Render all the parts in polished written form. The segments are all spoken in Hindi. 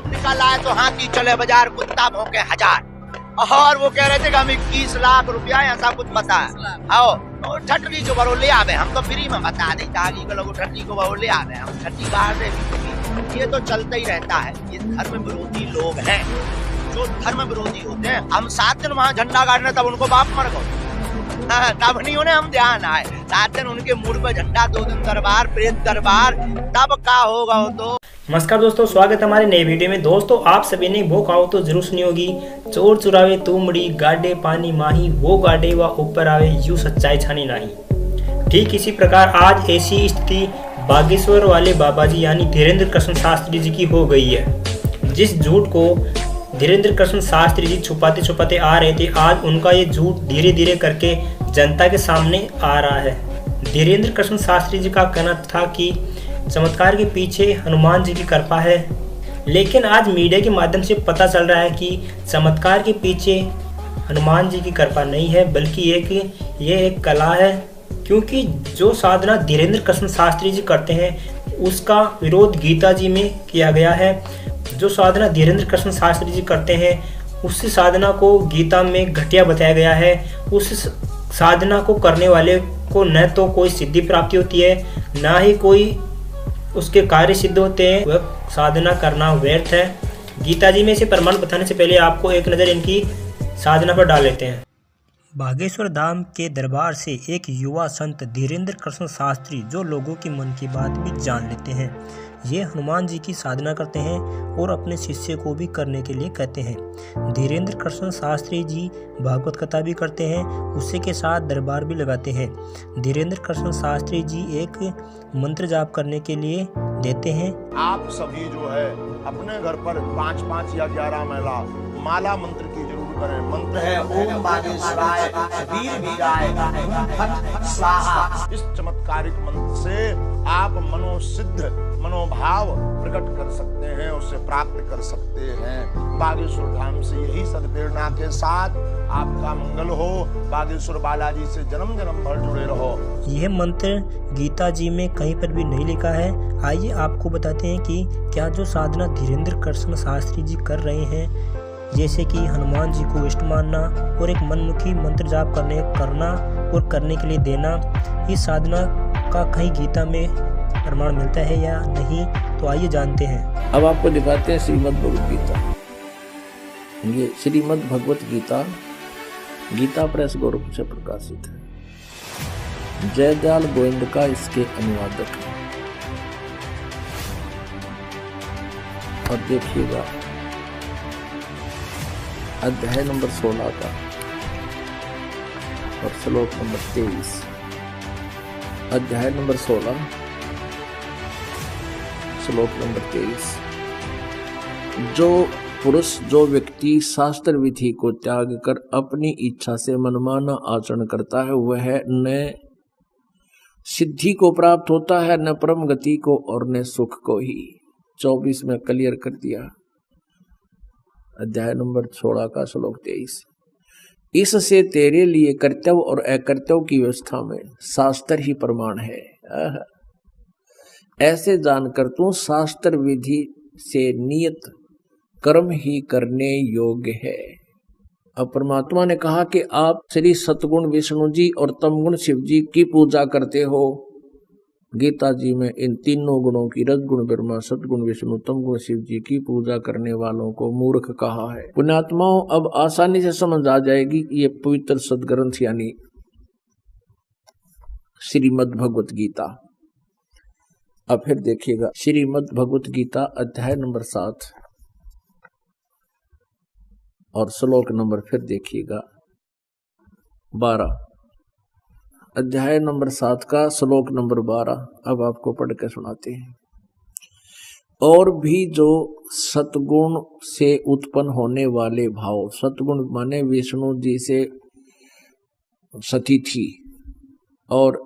अब निकल आए तो हाथी चले बाजार, कुत्ता भौंके हजार। और वो कह रहे थे कि हम 21 लाख रुपया ऐसा कुछ बता आओ तो ठट्टी को बरो ले आवे, हम तो फ्री में बता देते आगे के लोग ठट्टी को बरो ले आवे, हम ठट्टी बाहर से। ये तो चलता ही रहता है। ये धर्म विरोधी लोग हैं जो धर्म विरोधी होते हैं। हम 7 दिन वहाँ झंडा गाड़ने तब उनको बाप मर गए, तब नहीं उन्हें हम ध्यान आए। 7 दिन उनके मुड़ पे झंडा, 2 दिन दरबार, प्रेत दरबार, तब का होगा वो तो। नमस्कार दोस्तों, स्वागत है हमारे नए वीडियो में। दोस्तों आप सभी ने वो कहावत तो जरूर सुनी होगी, चोर चुरावे तुमड़ी गाडे पानी माही, वो गाडे व ऊपर आवे यूं सच्चाई छानी नहीं। ठीक इसी प्रकार आज ऐसी स्थिति बागेश्वर वाले बाबा जी यानी धीरेन्द्र कृष्ण शास्त्री जी की हो गई है। जिस झूठ को धीरेन्द्र कृष्ण शास्त्री जी छुपाते छुपाते आ रहे थे, आज उनका ये झूठ धीरे धीरे करके जनता के सामने आ रहा है। धीरेन्द्र कृष्ण शास्त्री जी का कहना था कि चमत्कार के पीछे हनुमान जी की कृपा है, लेकिन आज मीडिया के माध्यम से पता चल रहा है कि चमत्कार के पीछे हनुमान जी की कृपा नहीं है, बल्कि ये एक कला है। क्योंकि जो साधना धीरेन्द्र कृष्ण शास्त्री जी करते हैं उसका विरोध गीता जी में किया गया है। जो साधना धीरेन्द्र कृष्ण शास्त्री जी करते हैं उस साधना को गीता में घटिया बताया गया है। उस साधना को करने वाले को न तो कोई सिद्धि प्राप्ति होती है, ना ही कोई उसके कार्य सिद्ध होते हैं। वह साधना करना व्यर्थ है। गीता जी में से प्रमाण बताने से पहले आपको एक नज़र इनकी साधना पर डाल लेते हैं। बागेश्वर धाम के दरबार से एक युवा संत धीरेन्द्र कृष्ण शास्त्री जो लोगों की मन की बात भी जान लेते हैं, ये हनुमान जी की साधना करते हैं और अपने शिष्य को भी करने के लिए कहते हैं। धीरेन्द्र कृष्ण शास्त्री जी भागवत कथा भी करते हैं, उसी के साथ दरबार भी लगाते हैं। धीरेन्द्र कृष्ण शास्त्री जी एक मंत्र जाप करने के लिए देते हैं। आप सभी जो है अपने घर पर 5-5 या 11 माला मंत्र की जरूर करें। मंत्र है ओम बागेश्वराय वीर वीराय फट स्वाहा। इस चमत्कारिक मंत्र से आप मनोसिद्ध मनोभाव प्रकट कर सकते हैं, उसे प्राप्त कर सकते हैं। बागेश्वर धाम से यही सद्प्रेरणा के साथ आपका मंगल हो। बागेश्वर बालाजी से जन्म जन्म भर जुड़े रहो। यह मंत्र गीता जी में कहीं पर भी नहीं लिखा है। आइए आपको बताते हैं कि क्या जो साधना धीरेन्द्र कृष्ण शास्त्री जी कर रहे हैं, जैसे कि हनुमान जी को इष्ट मानना और एक मनमुखी मंत्र जाप करना और करने के लिए देना, इस साधना का कहीं गीता में प्रमाण मिलता है या नहीं, तो आइए जानते हैं। अब आपको दिखाते हैं श्रीमद् भगवत गीता। ये श्रीमद् भगवत गीता गीता प्रेस गोरखपुर से प्रकाशित है। जयदयाल गोविंद का इसके अनुवादक है। और देखिएगा अध्याय नंबर 16 का और श्लोक नंबर 23। अध्याय नंबर 16 श्लोक नंबर 23। जो पुरुष जो व्यक्ति शास्त्र विधि को त्याग कर अपनी इच्छा से मनमाना आचरण करता है, वह न सिद्धि को प्राप्त होता है, न परम गति को और न सुख को ही। 24 में क्लियर कर दिया। अध्याय नंबर 16 का श्लोक 23। इससे तेरे लिए कर्तव्य और अकर्तव्य की व्यवस्था में शास्त्र ही प्रमाण है। ऐसे जानकर तू शास्त्र विधि से नियत कर्म ही करने योग्य है। अब परमात्मा ने कहा कि आप श्री सतगुण विष्णु जी और तमगुण शिव जी की पूजा करते हो। गीता जी में इन तीनों गुणों की रजगुण ब्रह्मा, सतगुण विष्णु, तमगुण शिव जी की पूजा करने वालों को मूर्ख कहा है। पुण्यात्माओं, अब आसानी से समझ आ जाएगी ये पवित्र सदग्रंथ यानी श्रीमद् भगवत गीता। अब फिर देखिएगा श्रीमद् भगवत गीता अध्याय नंबर 7 और श्लोक नंबर फिर देखिएगा 12। अध्याय नंबर 7 का श्लोक नंबर 12 अब आपको पढ़ के सुनाते हैं। और भी जो सतगुण से उत्पन्न होने वाले भाव, सतगुण माने विष्णु जी से सतिथि, और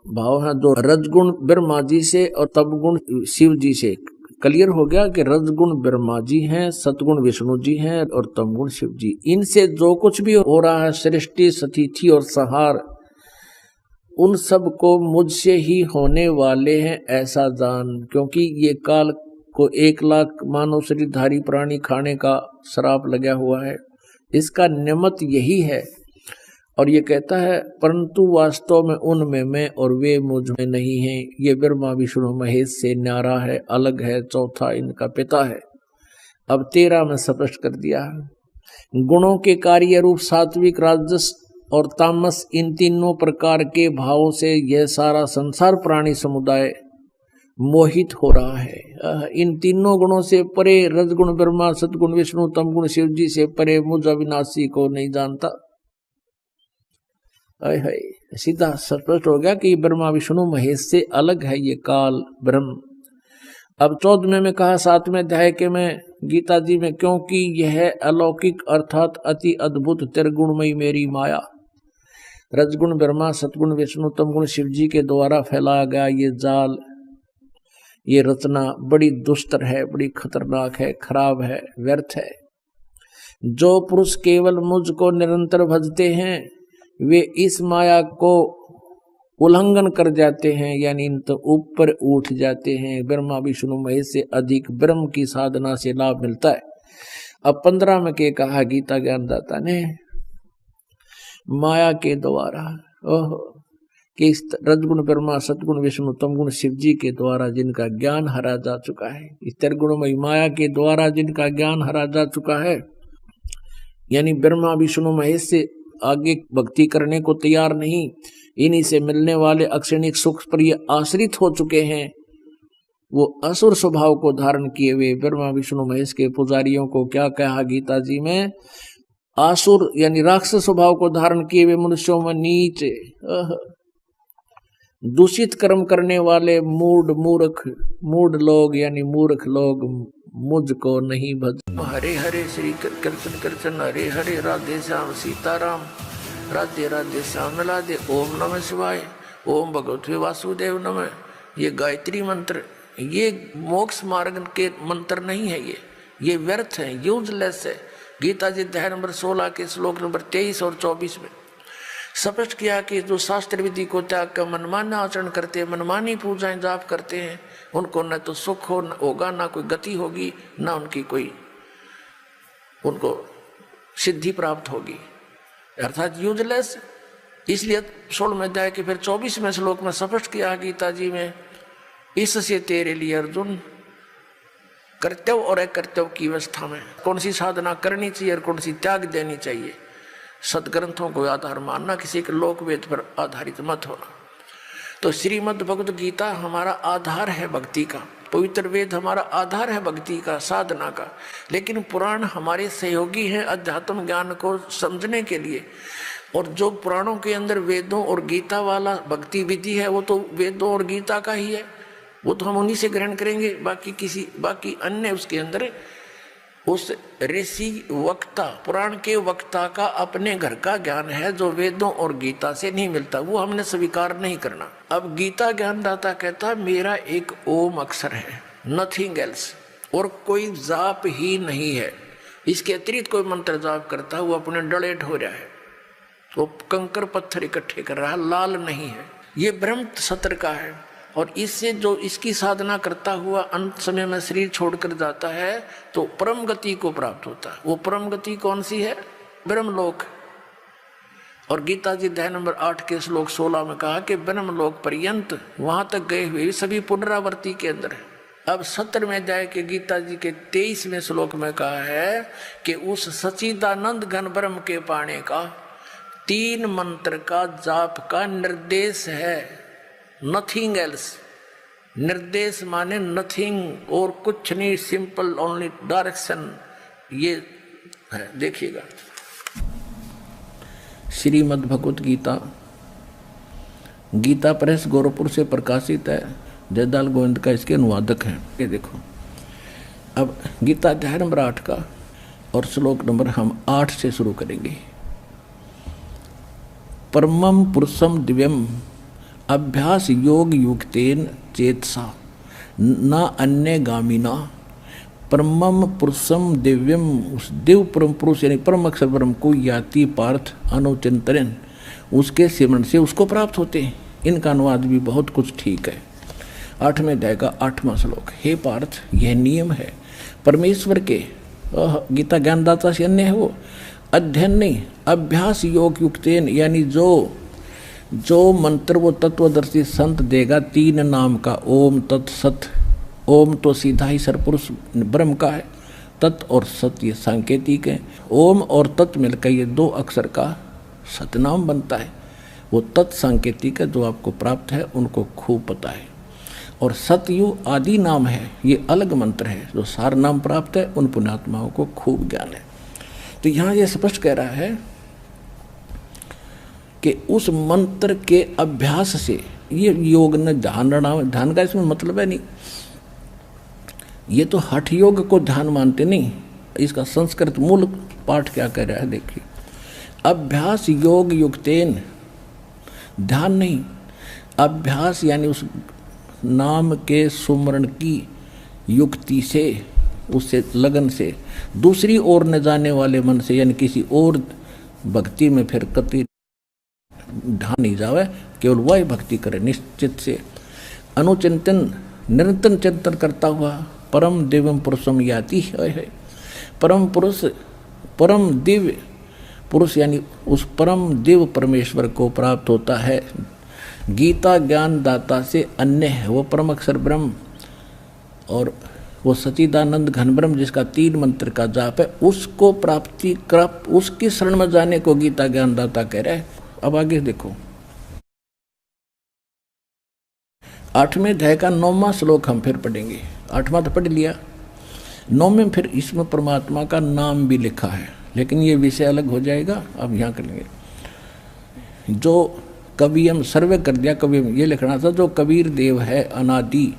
भाव है जो रजगुण ब्रह्मा जी से और तमगुण शिव जी से। क्लियर हो गया कि रजगुण ब्रह्मा जी हैं, सतगुण विष्णु जी हैं और तमगुण शिव जी। इनसे जो कुछ भी हो रहा है, सृष्टि, स्थिति और संहार, उन सब को मुझसे ही होने वाले हैं ऐसा जान, क्योंकि ये काल को 1 लाख मानव शरीरधारी प्राणी खाने का श्राप लगा हुआ है। इसका निमित्त यही है। और ये कहता है परंतु वास्तव में उनमें मैं और वे मुझ में नहीं हैं। ये ब्रह्मा विष्णु महेश से न्यारा है, अलग है, चौथा इनका पिता है। अब 13 में स्पष्ट कर दिया। गुणों के कार्य रूप सात्विक, राजस और तामस, इन तीनों प्रकार के भावों से यह सारा संसार प्राणी समुदाय मोहित हो रहा है। इन तीनों गुणों से परे रजगुण ब्रह्मा, सतगुण विष्णु, तमगुण शिव जी से परे मुझ अविनाशी को नहीं जानता। सीधा स्पष्ट हो गया कि ब्रह्मा विष्णु महेश से अलग है ये काल ब्रह्म। अब 14वें में कहा 7वें अध्याय के में गीता जी में, क्योंकि यह अलौकिक अर्थात अति अद्भुत त्रिगुणमयी मेरी माया, रजगुण ब्रह्मा, सतगुण विष्णु, तमगुण शिव जी के द्वारा फैलाया गया ये जाल, ये रचना बड़ी दुस्तर है, बड़ी खतरनाक है, खराब है, व्यर्थ है। जो पुरुष केवल मुझको निरंतर भजते हैं वे इस माया को उल्लंघन कर जाते हैं, यानी इन तो ऊपर उठ जाते हैं। ब्रह्मा विष्णु महेश से अधिक ब्रह्म की साधना से लाभ मिलता है। अब 15 में के कहा गीता ज्ञानदाता ने, माया के द्वारा कि इस रजगुण ब्रह्मा, सतगुण विष्णु, तमगुण शिव जी के द्वारा जिनका ज्ञान हरा जा चुका है, इस त्रिगुणमयी माया के द्वारा जिनका ज्ञान हरा जा चुका है, यानी ब्रह्मा विष्णु महेश से आगे भक्ति करने को तैयार नहीं, इन्हीं से मिलने वाले अक्षणिक सुख पर ये आश्रित हो चुके हैं, वो असुर स्वभाव को धारण किए हुए ब्रह्मा विष्णु महेश के पुजारियों को क्या कहा गीता जी में, आसुर यानी राक्षस स्वभाव को धारण किए हुए मनुष्यों में नीच, दूषित कर्म करने वाले मूढ़ लोग यानी मूर्ख लोग मुझको नहीं भज। हरे हरे श्री कृष्ण कृष्ण हरे हरे, राधे श्याम सीताराम, राधे राधे श्याम राधे। ओम नमः शिवाय, ओम भगवते वासुदेव नमः। ये गायत्री मंत्र, ये मोक्ष मार्ग के मंत्र नहीं है, ये व्यर्थ है, यूजलेस है। गीता जी अध्याय नंबर 16 के श्लोक नंबर 23 और 24 में स्पष्ट किया कि जो शास्त्र विधि को त्याग कर मनमाना आचरण करते हैं, मनमानी पूजाएं जाप करते हैं, उनको न तो सुख होगा, ना कोई गति होगी, ना उनकी कोई उनको सिद्धि प्राप्त होगी, अर्थात यूजलेस। इसलिए 16वें अध्याय के फिर 24वें श्लोक में स्पष्ट किया गीता जी में, इससे तेरे लिए अर्जुन कर्तव्य और अकर्तव्य की अवस्था में कौन सी साधना करनी चाहिए और कौन सी त्याग देनी चाहिए। सदग्रंथों को आधार मानना, किसी के लोक वेद पर आधारित मत होना। तो श्रीमद् भगवद गीता हमारा आधार है भक्ति का, पवित्र वेद हमारा आधार है भक्ति का, साधना का। लेकिन पुराण हमारे सहयोगी हैं अध्यात्म ज्ञान को समझने के लिए। और जो पुराणों के अंदर वेदों और गीता वाला भक्ति विधि है, वो तो वेदों और गीता का ही है, वो तो हम उन्हीं से ग्रहण करेंगे। बाकी अन्य उसके अंदर उस ऋषि वक्ता, पुराण के वक्ता का अपने घर का ज्ञान है जो वेदों और गीता से नहीं मिलता, वो हमने स्वीकार नहीं करना। अब गीता ज्ञानदाता कहता मेरा एक ओम अक्षर है, नथिंग एल्स, और कोई जाप ही नहीं है। इसके अतिरिक्त कोई मंत्र जाप करता है वो अपने डले ढो रहा है, वो कंकर पत्थर इकट्ठे कर रहा है, लाल नहीं है। ये ब्रह्म सत्र का है। और इससे जो इसकी साधना करता हुआ अंत समय में शरीर छोड़कर जाता है तो परम गति को प्राप्त होता है। वो परम गति कौन सी है? ब्रह्मलोक। और गीता जी अध्याय नंबर 8 के श्लोक 16 में कहा कि ब्रह्मलोक पर्यंत वहां तक गए हुए सभी पुनरावृत्ति के अंदर है। अब 17वें अध्याय के गीता जी के 23वें श्लोक में कहा है कि उस सच्चिदानंद घन ब्रह्म के पाने का 3 मंत्र का जाप का निर्देश है, नथिंग एल्स। निर्देश माने नथिंग और कुछ नहीं, सिंपल ओनली डायरेक्शन। ये है, देखिएगा श्रीमद् भगवत गीता, गीता प्रेस गोरखपुर से प्रकाशित है। जयदाल गोविंद का इसके अनुवादक हैं। ये देखो, अब गीता अध्याय नंबर 8 का और श्लोक नंबर हम 8 से शुरू करेंगे। परमं पुरुषम दिव्यम अभ्यास योग युक्तेन चेतसा न अन्य गामिना। परमम पुरुषम दिव्यम, उस दिव्य परम पुरुष यानी परम अक्षर ब्रह्म को याति पार्थ अनुचिंतन, उसके सिमरण से उसको प्राप्त होते हैं। इनका अनुवाद भी बहुत कुछ ठीक है। 8वें अध्याय का 8वां श्लोक। हे पार्थ, यह नियम है परमेश्वर के, गीता ज्ञानदाता से अन्य है वो, अध्ययन नहीं अभ्यास योग युक्तेन, यानी जो मंत्र वो तत्वदर्शी संत देगा 3 नाम का, ओम तत्सत। ओम तो सीधा ही सरपुरुष ब्रह्म का है, तत् और सत ये सांकेतिक है। ओम और तत् मिलकर ये 2 अक्षर का सतनाम बनता है। वो तत् सांकेतिक है, जो आपको प्राप्त है उनको खूब पता है। और सतयु आदि नाम है, ये अलग मंत्र है, जो सार नाम प्राप्त है उन पुण्यात्माओं को खूब ज्ञान है। तो यहाँ ये स्पष्ट कह रहा है कि उस मंत्र के अभ्यास से, ये योग न ध्यान का इसमें मतलब है नहीं, ये तो हठ योग को ध्यान मानते नहीं। इसका संस्कृत मूल पाठ क्या कह रहा है देखिए, अभ्यास योग युक्तेन, ध्यान नहीं अभ्यास, यानी उस नाम के सुमरण की युक्ति से, उससे लगन से, दूसरी ओर न जाने वाले मन से, यानी किसी और भक्ति में फिर कति ध्यान नहीं जावे, केवल वही भक्ति करे निश्चित से। अनुचिंतन निरंतर चिंतन करता हुआ परम दिव्यम पुरुषम याति है। परम पुरुष, परम दिव्य पुरुष यानी उस परम दिव्य परमेश्वर को प्राप्त होता है। गीता ज्ञान दाता से अन्य है वो परम अक्षर ब्रह्म, और वो सच्चिदानंद घन ब्रह्म जिसका 3 मंत्र का जाप है, उसको प्राप्ति कर, उसकी शरण में जाने को गीता ज्ञान दाता कह रहा है। अब आगे देखो, 8वें अध्याय का 9वां श्लोक हम फिर पढ़ेंगे। 8वां तो पढ़ लिया, 9वें फिर इसमें परमात्मा का नाम भी लिखा है, लेकिन ये विषय अलग हो जाएगा, अब यहाँ करेंगे। जो कवियम सर्वे कर दिया, कवियम ये लिखना था, जो कबीर देव है अनादि,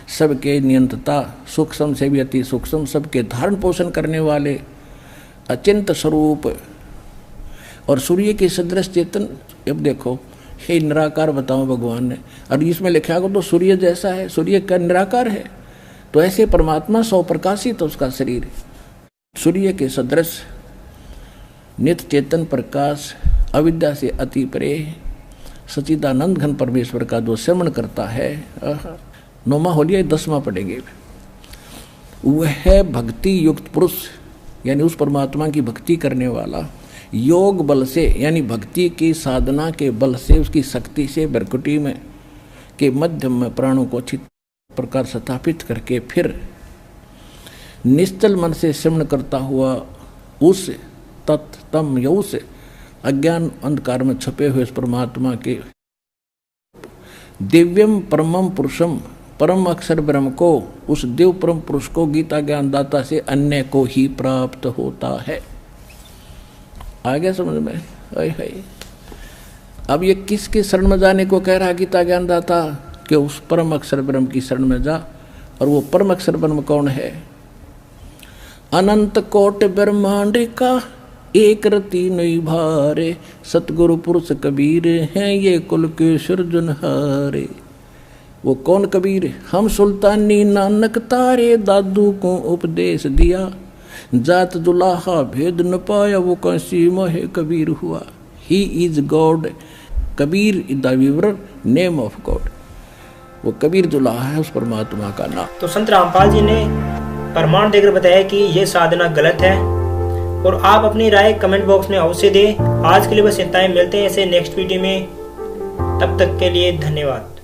सबके नियंत्रता, सूक्ष्म से भी अति सूक्ष्म, सबके धारण पोषण करने वाले, अचिंत स्वरूप और सूर्य के सदृश चेतन। अब देखो, हे निराकार बताओ भगवान ने, और इसमें लिखा को तो सूर्य जैसा है, सूर्य का निराकार है, तो ऐसे परमात्मा 100 प्रकाशित तो उसका शरीर सूर्य के सदृश नित्य चेतन प्रकाश, अविद्या से अति परे, सच्चिदानंद घन परमेश्वर का जो श्रवण करता है। 9वां हो लिया, 10वां पढ़ेंगे। वह भक्ति युक्त पुरुष, यानी उस परमात्मा की भक्ति करने वाला, योग बल से, यानी भक्ति की साधना के बल से, उसकी शक्ति से भ्रकुटी में के मध्यम में प्राणों को अच्छी प्रकार स्थापित करके फिर निश्चल मन से श्रवण करता हुआ उस तत्तम या उस अज्ञान अंधकार में छुपे हुए उस परमात्मा के दिव्यम परमम पुरुषम, परम अक्षर ब्रह्म को, उस देव परम पुरुष को गीता ज्ञान दाता से अन्य को ही प्राप्त होता है। आ गया समझ में? है। अब ये किसके शरण में जाने को कह रहा है गीता ज्ञान दाता? कि उस परम अक्षर ब्रह्म की शरण में जा। और वो परम अक्षर ब्रह्म कौन है? अनंत कोट ब्रह्मांड का एक रति नहीं भारे, सतगुरु पुरुष कबीर हैं ये कुल के सृजनहारे। वो कौन कबीर? हम सुल्तानी नानक तारे, दादू को उपदेश दिया, जात दुलाहा भेद न पाया, वो कैसी मोह कबीर हुआ। He is God, Kabir is the weaver name of God. वो कबीर दुलाहा है उस परमात्मा का नाम। तो संत रामपाल जी ने प्रमाण देकर बताया कि ये साधना गलत है, और आप अपनी राय कमेंट बॉक्स में अवश्य दें। आज के लिए बस इतना ही, मिलते हैं ऐसे नेक्स्ट वीडियो में, तब तक के लिए धन्यवाद।